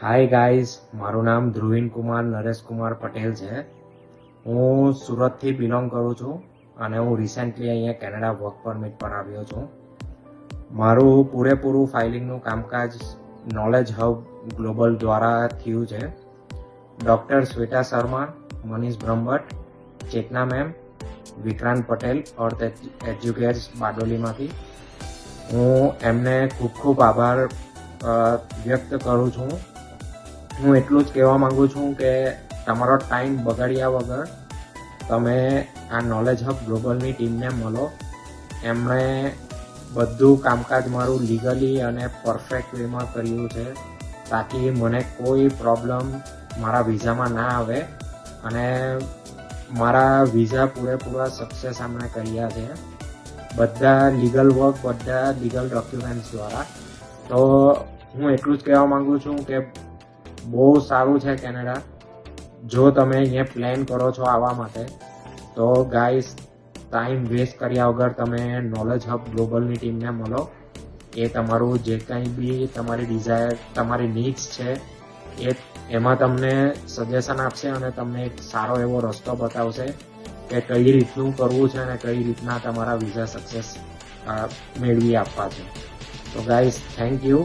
Hi guys, મારું નામ ધ્રુવીન કુમાર નરેશ કુમાર પટેલ છે. હું સુરતથી બિલોંગ કરું છું અને હું રિસેન્ટલી અહીંયા કેનેડા વર્ક પરમિટ પર આવ્યો છું. મારું પૂરેપૂરું ફાઇલિંગનું કામકાજ નોલેજ હબ ગ્લોબલ દ્વારા થયું છે. ડૉક્ટર શ્વેતા શર્મા, મનીષ બ્રહ્મભટ્ટ, ચેતના મેમ, વિક્રાંત પટેલ અર્થ એજ્યુકેટ્સ બારડોલીમાંથી હું એમને ખૂબ ખૂબ આભાર વ્યક્ત કરું છું. હું એટલું જ કહેવા માંગુ છું કે તમારો ટાઈમ બગાડ્યા વગર તમે આ નોલેજ હબ ગ્લોબલની ટીમને મળો. એમણે બધું કામકાજ મારું લીગલી અને પરફેક્ટ વેમાં કર્યું છે, તાકી મને કોઈ પ્રોબ્લેમ મારા વિઝામાં ના આવે અને મારા વિઝા પૂરેપૂરા સક્સેસ એમણે કર્યા છે, બધા લીગલ વર્ક, બધા લીગલ ડોક્યુમેન્ટ્સ દ્વારા. તો હું એટલું જ કહેવા માંગુ છું કે બહુ સારું છે કેનેડા. જો તમે અહીંયા પ્લાન કરો છો આવવા માટે તો ગાઈસ, ટાઈમ વેસ્ટ કર્યા વગર તમે નોલેજ હબ ગ્લોબલની ટીમને મળો. એ તમારું જે કંઈ બી તમારી ડિઝાયર, તમારી નીડ્સ છે એમાં તમને સજેશન આપશે અને તમને એક સારો એવો રસ્તો બતાવશે કે કઈ રીતનું કરવું છે અને કઈ રીતના તમારા વિઝા સક્સેસ મેળવી આપવા છે. તો ગાઈસ, થેન્ક યુ.